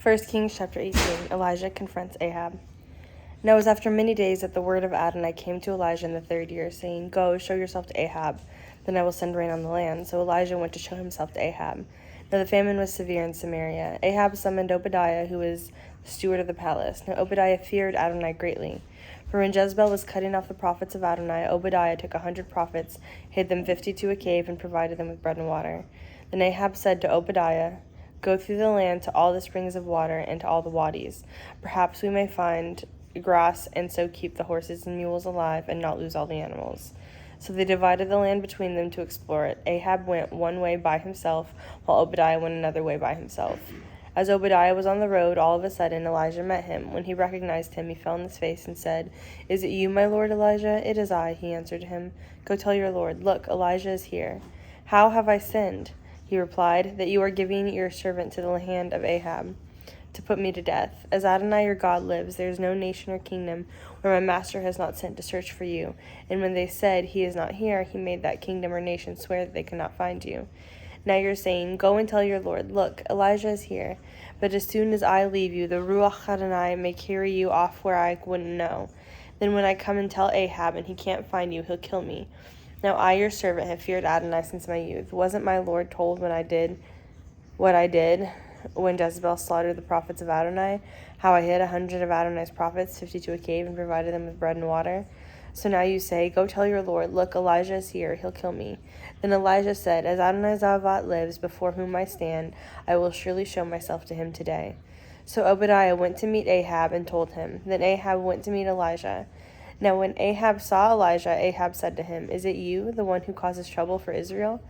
1 Kings chapter 18. Elijah confronts Ahab. Now it was after many days that the word of Adonai came to Elijah in the 3rd year, saying, Go, show yourself to Ahab, then I will send rain on the land. So Elijah went to show himself to Ahab. Now the famine was severe in Samaria. Ahab summoned Obadiah, who was the steward of the palace. Now Obadiah feared Adonai greatly. For when Jezebel was cutting off the prophets of Adonai, Obadiah took 100 prophets, hid them 50 to a cave, and provided them with bread and water. Then Ahab said to Obadiah, Go through the land to all the springs of water and to all the wadis. Perhaps we may find grass and so keep the horses and mules alive and not lose all the animals. So they divided the land between them to explore it. Ahab went one way by himself, while Obadiah went another way by himself. As Obadiah was on the road, all of a sudden Elijah met him. When he recognized him, he fell on his face and said, Is it you, my lord Elijah? It is I, he answered him. Go tell your lord, Look, Elijah is here. How have I sinned? He replied, That you are giving your servant to the hand of Ahab, to put me to death. As Adonai your God lives, there is no nation or kingdom where my master has not sent to search for you. And when they said, He is not here, he made that kingdom or nation swear that they could not find you. Now you're saying, Go and tell your Lord, Look, Elijah is here. But as soon as I leave you, the Ruach Adonai may carry you off where I wouldn't know. Then when I come and tell Ahab and he can't find you, he'll kill me. Now I, your servant, have feared Adonai since my youth. Wasn't my Lord told when I did what I did when Jezebel slaughtered the prophets of Adonai, how I hid 100 of Adonai's prophets, 50 to a cave, and provided them with bread and water? So now you say, Go tell your Lord, Look, Elijah is here, he'll kill me. Then Elijah said, As Adonai Zavat lives, before whom I stand, I will surely show myself to him today. So Obadiah went to meet Ahab and told him. Then Ahab went to meet Elijah. Now when Ahab saw Elijah, Ahab said to him, Is it you, the one who causes trouble for Israel?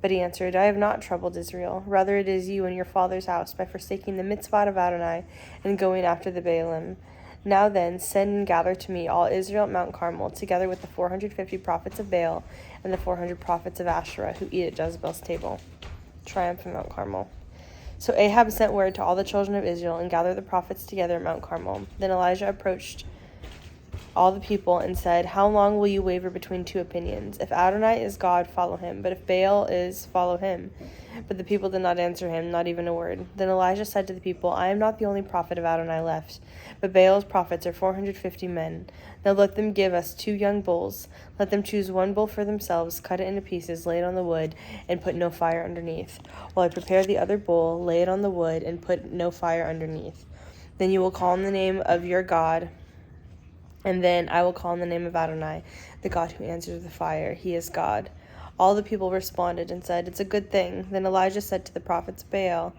But he answered, I have not troubled Israel. Rather it is you and your father's house, by forsaking the mitzvah of Adonai and going after the Baalim. Now then, send and gather to me all Israel at Mount Carmel, together with the 450 prophets of Baal and the 400 prophets of Asherah who eat at Jezebel's table. Triumph in Mount Carmel. So Ahab sent word to all the children of Israel and gathered the prophets together at Mount Carmel. Then Elijah approached all the people and said, How long will you waver between two opinions? If Adonai is God, follow him, but if Baal is, follow him. But the people did not answer him, not even a word. Then Elijah said to the people, I am not the only prophet of Adonai left, but Baal's prophets are 450 men. Now let them give us 2 young bulls. Let them choose 1 bull for themselves, cut it into pieces, lay it on the wood, and put no fire underneath, while I prepare the other bull, lay it on the wood, and put no fire underneath. Then you will call on the name of your God, and then I will call on the name of Adonai, the God who answers the fire. He is God. All the people responded and said, It's a good thing. Then Elijah said to the prophets of Baal,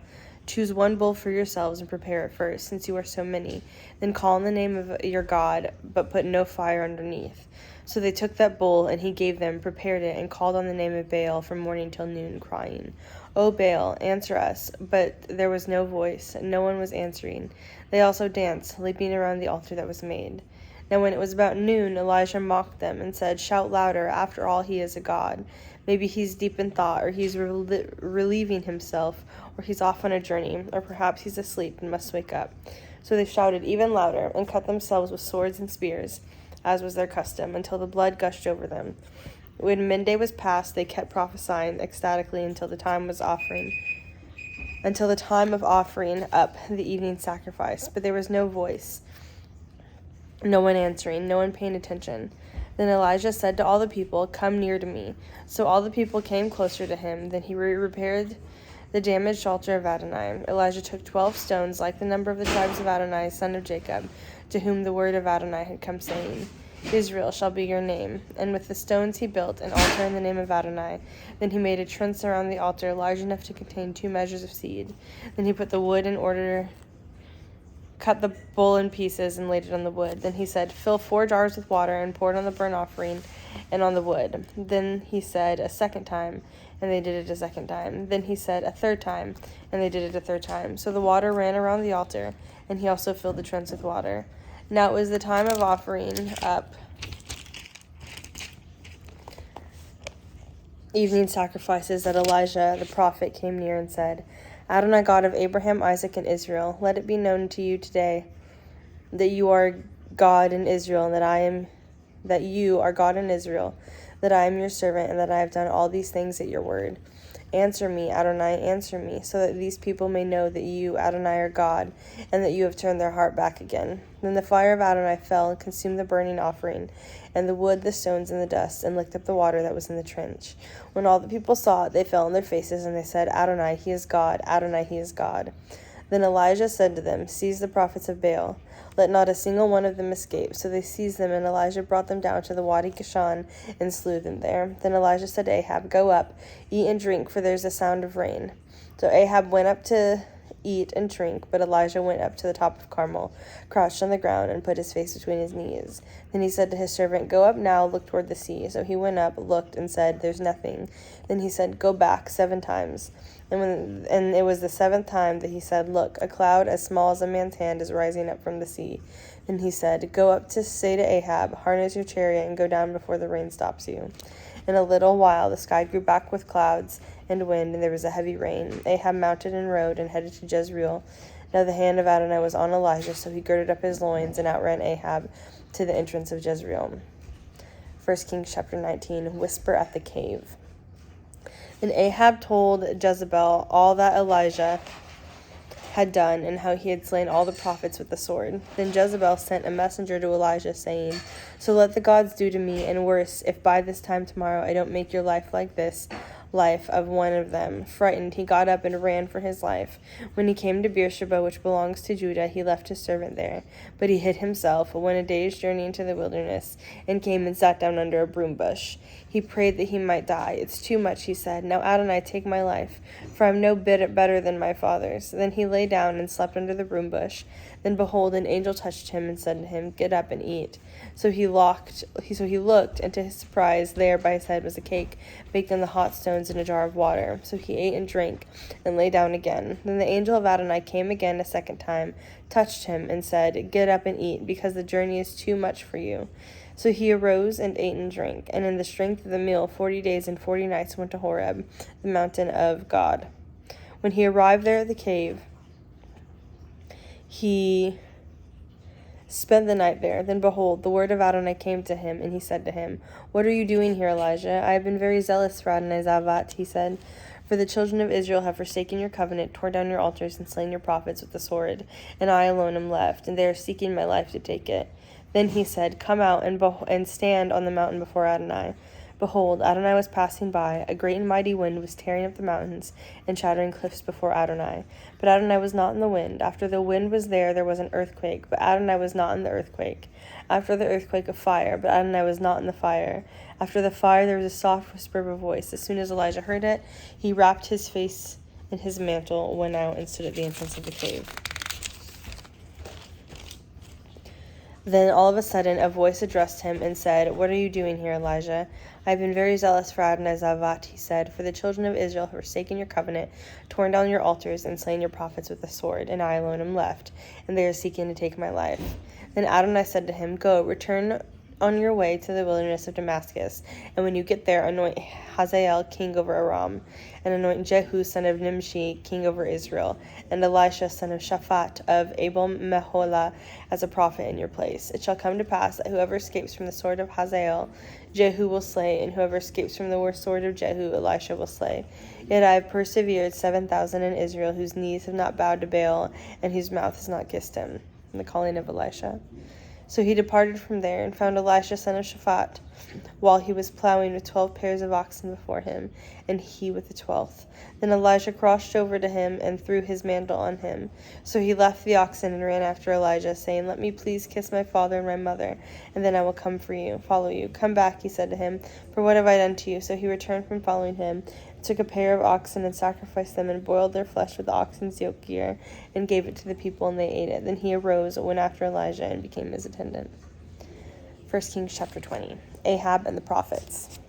Choose 1 bull for yourselves and prepare it first, since you are so many. Then call on the name of your God, but put no fire underneath. So they took that bull, and he gave them, prepared it, and called on the name of Baal from morning till noon, crying, O Baal, answer us. But there was no voice, and no one was answering. They also danced, leaping around the altar that was made. Now when it was about noon, Elijah mocked them and said, Shout louder, after all he is a god. Maybe he's deep in thought, or he's relieving himself, or he's off on a journey, or perhaps he's asleep and must wake up. So they shouted even louder, and cut themselves with swords and spears, as was their custom, until the blood gushed over them. When midday was past, they kept prophesying ecstatically until the time of offering up the evening sacrifice. But there was no voice, no one answering, no one paying attention. Then Elijah said to all the people, Come near to me. So all the people came closer to him. Then he repaired the damaged altar of Adonai. Elijah took 12 stones, like the number of the tribes of Adonai, son of Jacob, to whom the word of Adonai had come, saying, Israel shall be your name. And with the stones he built an altar in the name of Adonai. Then he made a trench around the altar, large enough to contain 2 measures of seed. Then he put the wood in order, cut the bull in pieces, and laid it on the wood. Then he said, Fill 4 jars with water, and pour it on the burnt offering and on the wood. Then he said a second time, and they did it a second time. Then he said a third time, and they did it a third time. So the water ran around the altar, and he also filled the trench with water. Now it was the time of offering up evening sacrifices that Elijah the prophet came near and said, Adonai, God of Abraham, Isaac, and Israel, let it be known to you today that you are God in Israel, and that you are God in Israel, that I am your servant, and that I have done all these things at your word. Answer me, Adonai, answer me, so that these people may know that you, Adonai, are God, and that you have turned their heart back again. Then the fire of Adonai fell and consumed the burning offering, and the wood, the stones, and the dust, and licked up the water that was in the trench. When all the people saw it, they fell on their faces, and they said, Adonai, he is God, Adonai, he is God. Then Elijah said to them, Seize the prophets of Baal. Let not a single one of them escape. So they seized them, and Elijah brought them down to the Wadi Kishon and slew them there. Then Elijah said to Ahab, Go up, eat and drink, for there is a sound of rain. So Ahab went up to eat and drink, but Elijah went up to the top of Carmel, crouched on the ground, and put his face between his knees. Then he said to his servant, Go up now, look toward the sea. So he went up, looked, and said, There's nothing. Then he said, Go back 7 times. And it was the 7th time that he said, Look, a cloud as small as a man's hand is rising up from the sea. Then he said, Go up to say to Ahab, Harness your chariot and go down before the rain stops you. In a little while the sky grew black with clouds and wind, and there was a heavy rain. Ahab mounted and rode and headed to Jezreel. Now the hand of Adonai was on Elijah, so he girded up his loins and outran Ahab to the entrance of Jezreel. 1 Kings chapter 19, Whisper at the cave. And Ahab told Jezebel all that Elijah had done, and how he had slain all the prophets with the sword. Then Jezebel sent a messenger to Elijah, saying, So let the gods do to me, and worse, if by this time tomorrow I don't make your life like this life of one of them. Frightened, he got up and ran for his life. When he came to Beersheba, which belongs to Judah, he left his servant there. But he hid himself, went a day's journey into the wilderness, and came and sat down under a broom bush. He prayed that he might die. It's too much, he said. Now Adonai, take my life, for I am no bit better than my father's. Then he lay down and slept under the broom bush. Then behold, an angel touched him and said to him, Get up and eat. So he looked, and to his surprise, there by his head was a cake baked on the hot stones in a jar of water. So he ate and drank, and lay down again. Then the angel of Adonai came again a second time, touched him, and said, Get up and eat, because the journey is too much for you. So he arose and ate and drank, and in the strength of the meal 40 days and 40 nights went to Horeb, the mountain of God. When he arrived there at the cave, he spent the night there. Then behold, the word of Adonai came to him, and he said to him, What are you doing here, Elijah? I have been very zealous for Adonai Zavat, he said. For the children of Israel have forsaken your covenant, torn down your altars, and slain your prophets with the sword, and I alone am left, and they are seeking my life to take it. Then he said, Come out and stand on the mountain before Adonai. Behold, Adonai was passing by. A great and mighty wind was tearing up the mountains and shattering cliffs before Adonai. But Adonai was not in the wind. After the wind was there was an earthquake, but Adonai was not in the earthquake. After the earthquake, a fire, but Adonai was not in the fire. After the fire, there was a soft whisper of a voice. As soon as Elijah heard it, he wrapped his face in his mantle, went out, and stood at the entrance of the cave. Then all of a sudden a voice addressed him and said, What are you doing here, Elijah? I have been very zealous for Adonai Zavat, he said, for the children of Israel have forsaken your covenant, torn down your altars, and slain your prophets with the sword, and I alone am left, and they are seeking to take my life. Then Adonai said to him, Go, return on your way to the wilderness of Damascus, and when you get there, anoint Hazael king over Aram, and anoint Jehu son of Nimshi king over Israel, and Elisha son of Shaphat of Abel Meholah as a prophet in your place. It shall come to pass that whoever escapes from the sword of Hazael, Jehu will slay, and whoever escapes from the sword of Jehu, Elisha will slay. Yet I have persevered 7,000 in Israel, whose knees have not bowed to Baal, and whose mouth has not kissed him. And the calling of Elisha. So he departed from there, and found Elisha son of Shaphat, while he was plowing with 12 pairs of oxen before him, and he with the 12th. Then Elijah crossed over to him, and threw his mantle on him. So he left the oxen, and ran after Elijah, saying, Let me please kiss my father and my mother, and then I will come follow you. Come back, he said to him, for what have I done to you? So he returned from following him, took a pair of oxen, and sacrificed them, and boiled their flesh with the oxen's yoke gear, and gave it to the people, and they ate it. Then he arose, went after Elijah, and became his attendant. 1 Kings chapter 20. Ahab and the prophets.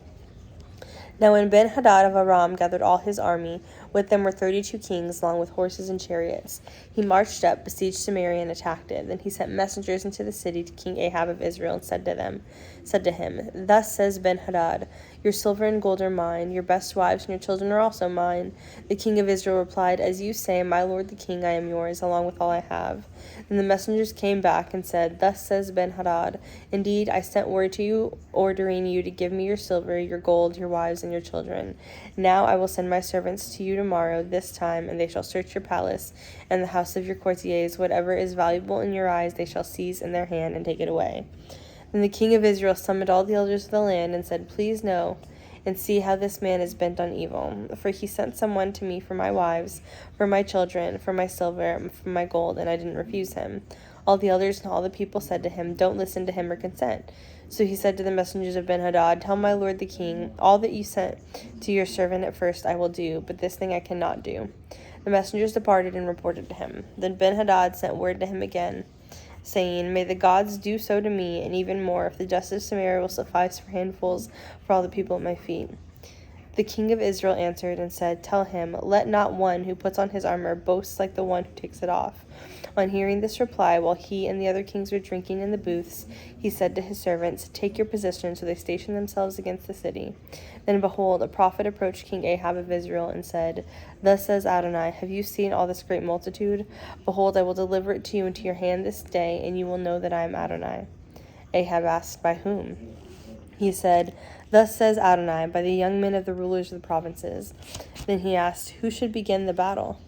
Now when Ben-Hadad of Aram gathered all his army, With them were 32 kings, along with horses and chariots. He marched up, besieged Samaria, and attacked it. Then he sent messengers into the city to King Ahab of Israel and said to him, Thus says Ben-Hadad, your silver and gold are mine, your best wives and your children are also mine. The king of Israel replied, As you say, my lord the king, I am yours, along with all I have. Then the messengers came back and said, Thus says Ben-Hadad, Indeed, I sent word to you, ordering you to give me your silver, your gold, your wives, and your children. Now I will send my servants to you tomorrow, this time, and they shall search your palace and the house of your courtiers. Whatever is valuable in your eyes they shall seize in their hand and take it away. Then the king of Israel summoned all the elders of the land and said, Please know and see how this man is bent on evil. For he sent someone to me for my wives, for my children, for my silver, and for my gold, and I didn't refuse him. All the elders and all the people said to him, Don't listen to him or consent. So he said to the messengers of Ben-Hadad, Tell my lord the king, all that you sent to your servant at first I will do, but this thing I cannot do. The messengers departed and reported to him. Then Ben-Hadad sent word to him again, saying, May the gods do so to me, and even more, if the justice of Samaria will suffice for handfuls for all the people at my feet. The king of Israel answered and said, Tell him, let not one who puts on his armor boast like the one who takes it off. On hearing this reply, while he and the other kings were drinking in the booths, he said to his servants, Take your position. So they stationed themselves against the city. Then behold, a prophet approached King Ahab of Israel and said, Thus says Adonai, Have you seen all this great multitude? Behold, I will deliver it to you into your hand this day, and you will know that I am Adonai. Ahab asked, By whom? He said, Thus says Adonai, by the young men of the rulers of the provinces. Then he asked, Who should begin the battle?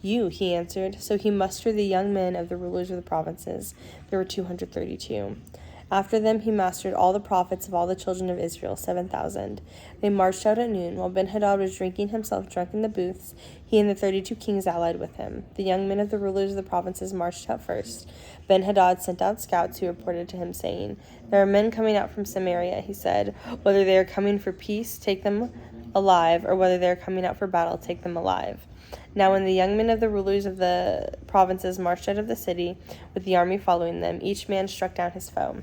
You, he answered. So he mustered the young men of the rulers of the provinces. There were 232. After them he mustered all the prophets of all the children of Israel, 7,000. They marched out at noon. While Ben-Hadad was drinking himself drunk in the booths, he and the 32 kings allied with him. The young men of the rulers of the provinces marched out first. Ben-Hadad sent out scouts who reported to him, saying, There are men coming out from Samaria, he said. Whether they are coming for peace, take them alive, or whether they are coming out for battle, take them alive. Now when the young men of the rulers of the provinces marched out of the city, with the army following them, each man struck down his foe.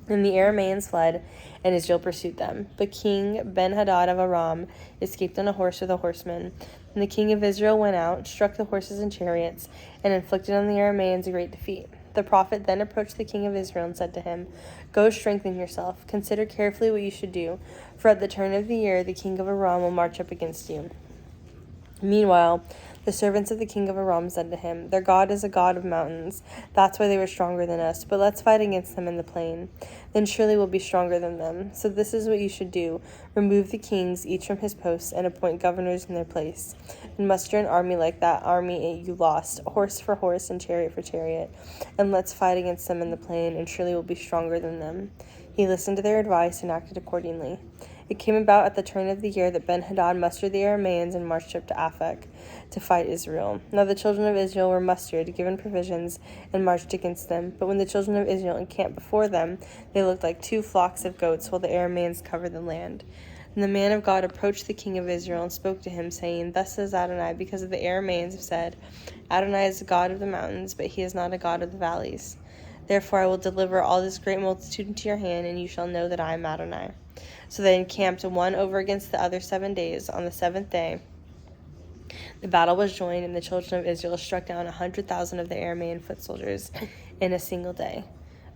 Then the Arameans fled, and Israel pursued them. But King Ben-Hadad of Aram escaped on a horse with a horseman. And the king of Israel went out, struck the horses and chariots, and inflicted on the Arameans a great defeat. The prophet then approached the king of Israel and said to him, Go strengthen yourself. Consider carefully what you should do, for at the turn of the year the king of Aram will march up against you. Meanwhile, the servants of the king of Aram said to him, Their God is a God of mountains. That's why they were stronger than us. But let's fight against them in the plain. Then surely we'll be stronger than them. So this is what you should do. Remove the kings, each from his post, and appoint governors in their place. And muster an army like that army you lost, horse for horse and chariot for chariot. And let's fight against them in the plain, and surely we'll be stronger than them. He listened to their advice and acted accordingly. It came about at the turn of the year that Ben-Hadad mustered the Arameans and marched up to Aphek to fight Israel. Now the children of Israel were mustered, given provisions, and marched against them. But when the children of Israel encamped before them, they looked like 2 flocks of goats, while the Arameans covered the land. And the man of God approached the king of Israel and spoke to him, saying, Thus says Adonai, because of the Arameans have said, Adonai is the God of the mountains, but he is not a God of the valleys. Therefore I will deliver all this great multitude into your hand, and you shall know that I am Adonai. So they encamped one over against the other 7 days. On the 7th day, the battle was joined, and the children of Israel struck down 100,000 of the Aramean foot soldiers in a single day.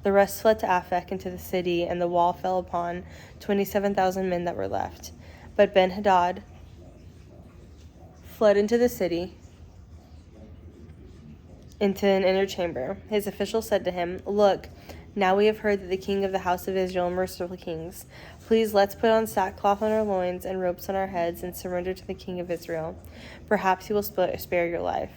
The rest fled to Aphek into the city, and the wall fell upon 27,000 men that were left. But Ben-Hadad fled into the city, into an inner chamber. His officials said to him, Look, now we have heard that the king of the house of Israel are merciful kings. Please let's put on sackcloth on our loins and ropes on our heads and surrender to the king of Israel. Perhaps he will spare your life.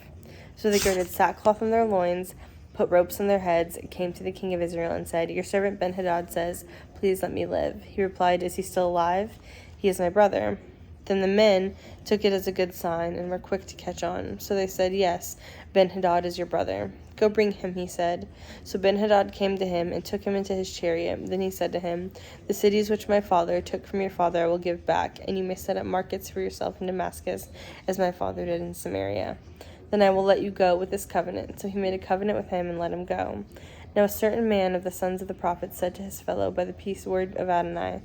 So they girded sackcloth on their loins, put ropes on their heads, came to the king of Israel and said, Your servant Ben-Hadad says, Please let me live. He replied, Is he still alive? He is my brother. Then the men took it as a good sign and were quick to catch on. So they said, Yes, Ben-Hadad is your brother. Go bring him, he said. So Ben-Hadad came to him and took him into his chariot. Then he said to him, The cities which my father took from your father I will give back, and you may set up markets for yourself in Damascus, as my father did in Samaria. Then I will let you go with this covenant. So he made a covenant with him and let him go. Now a certain man of the sons of the prophets said to his fellow by the peace word of Adonai,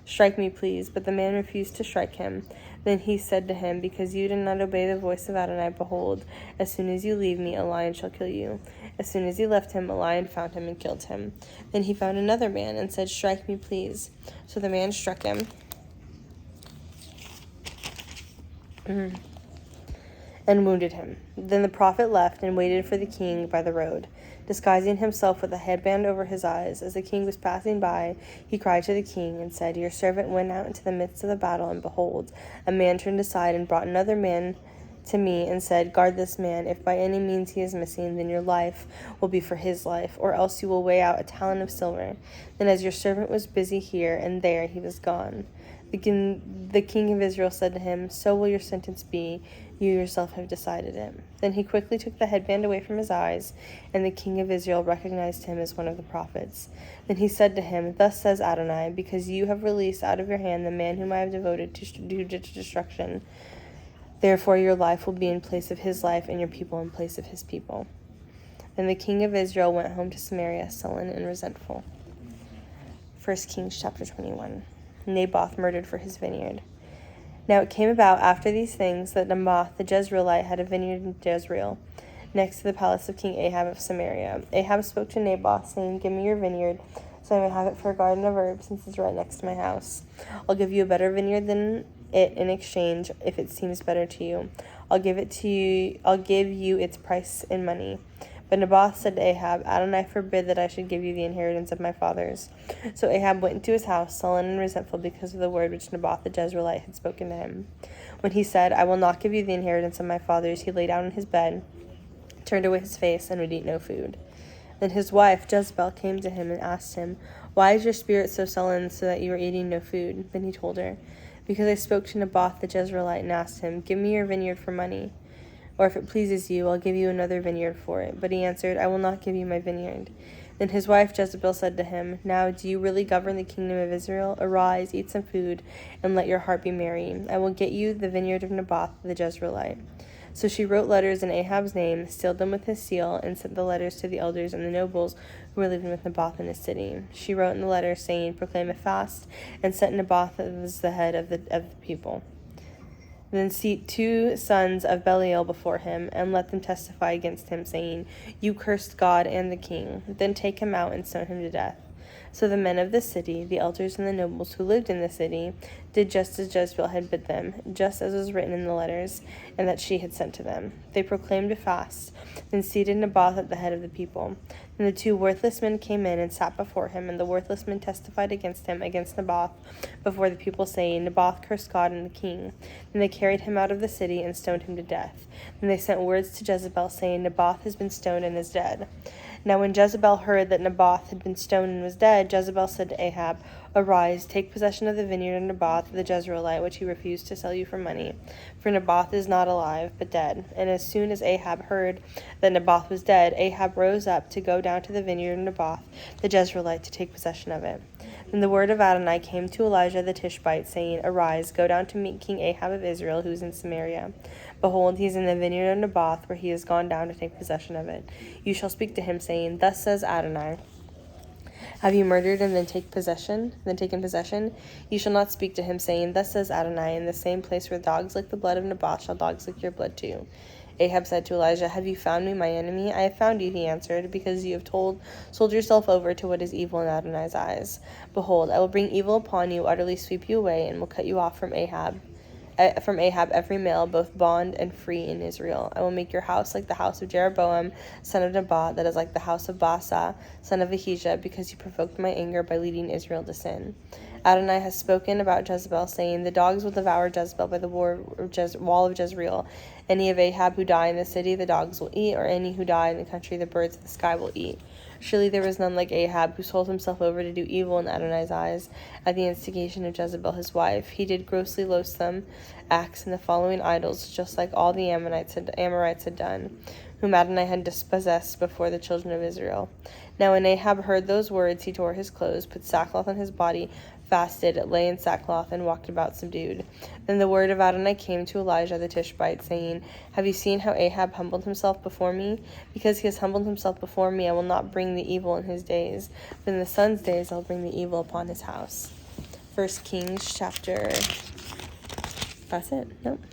Strike me, please. But the man refused to strike him. Then he said to him, because you did not obey the voice of Adonai, behold, as soon as you leave me, a lion shall kill you. As soon as he left him, a lion found him and killed him. Then he found another man and said, strike me, please. So the man struck him and wounded him. Then the prophet left and waited for the king by the road, disguising himself with a headband over his eyes. As the king was passing by, he cried to the king and said, your servant went out into the midst of the battle, and behold, a man turned aside and brought another man to me and said, guard this man. If by any means he is missing, then your life will be for his life, or else you will weigh out a talent of silver. Then as your servant was busy here and there, he was gone. The king of Israel said to him, so will your sentence be. You yourself have decided it. Then he quickly took the headband away from his eyes, and the king of Israel recognized him as one of the prophets. Then he said to him, thus says Adonai, because you have released out of your hand the man whom I have devoted to destruction, therefore your life will be in place of his life, and your people in place of his people. Then the king of Israel went home to Samaria, sullen and resentful. 1 Kings chapter 21. Naboth murdered for his vineyard. Now it came about after these things that Naboth the Jezreelite had a vineyard in Jezreel, next to the palace of King Ahab of Samaria. Ahab spoke to Naboth, saying, give me your vineyard, so I may have it for a garden of herbs, since it's right next to my house. I'll give you a better vineyard than it in exchange, if it seems better to you. I'll give you its price in money. But Naboth said to Ahab, Adonai forbid that I should give you the inheritance of my fathers. So Ahab went into his house, sullen and resentful because of the word which Naboth the Jezreelite had spoken to him. When he said, I will not give you the inheritance of my fathers, he lay down in his bed, turned away his face, and would eat no food. Then his wife Jezebel came to him and asked him, why is your spirit so sullen, so that you are eating no food? Then he told her, because I spoke to Naboth the Jezreelite and asked him, give me your vineyard for money. Or if it pleases you, I'll give you another vineyard for it. But he answered, I will not give you my vineyard. Then his wife Jezebel said to him, now do you really govern the kingdom of Israel? Arise, eat some food, and let your heart be merry. I will get you the vineyard of Naboth the Jezreelite. So she wrote letters in Ahab's name, sealed them with his seal, and sent the letters to the elders and the nobles who were living with Naboth in his city. She wrote in the letter, saying, proclaim a fast, and set Naboth as the head of the people. Then seat 2 sons of Belial before him, and let them testify against him, saying, you cursed God and the king. Then take him out and stone him to death. So the men of the city, the elders and the nobles who lived in the city, did just as Jezebel had bid them, just as was written in the letters, and that she had sent to them. They proclaimed a fast, then seated Naboth at the head of the people. And the 2 worthless men came in and sat before him, and the worthless men testified against him, against Naboth, before the people, saying, Naboth cursed God and the king. Then they carried him out of the city and stoned him to death. Then they sent words to Jezebel, saying, Naboth has been stoned and is dead. Now when Jezebel heard that Naboth had been stoned and was dead, Jezebel said to Ahab, arise, take possession of the vineyard of Naboth the Jezreelite, which he refused to sell you for money. For Naboth is not alive, but dead. And as soon as Ahab heard that Naboth was dead, Ahab rose up to go down to the vineyard of Naboth the Jezreelite to take possession of it. Then the word of Adonai came to Elijah the Tishbite, saying, arise, go down to meet King Ahab of Israel, who is in Samaria. Behold, he is in the vineyard of Naboth, where he has gone down to take possession of it. You shall speak to him, saying, thus says Adonai, have you murdered and then taken possession? You shall not speak to him, saying, thus says Adonai, in the same place where dogs lick the blood of Naboth shall dogs lick your blood too. Ahab said to Elijah, have you found me, my enemy? I have found you, he answered, because you have sold yourself over to what is evil in Adonai's eyes. Behold, I will bring evil upon you, utterly sweep you away, and will cut you off from Ahab every male, both bond and free in Israel. I will make your house like the house of Jeroboam, son of Nebat, that is like the house of Baasah, son of Ahijah, because you provoked my anger by leading Israel to sin. Adonai has spoken about Jezebel, saying, the dogs will devour Jezebel by the wall of Jezreel. Any of Ahab who die in the city, the dogs will eat, or any who die in the country, the birds of the sky will eat. Surely there was none like Ahab, who sold himself over to do evil in Adonai's eyes, at the instigation of Jezebel his wife. He did grossly loathsome acts in the following idols, just like all the Amorites had done, whom Adonai had dispossessed before the children of Israel. Now when Ahab heard those words, he tore his clothes, put sackcloth on his body, fasted, lay in sackcloth, and walked about subdued. Then the word of Adonai came to Elijah the Tishbite, saying, have you seen how Ahab humbled himself before me? Because he has humbled himself before me, I will not bring the evil in his days, but in the son's days I will bring the evil upon his house. 1 Kings chapter That's it. Nope.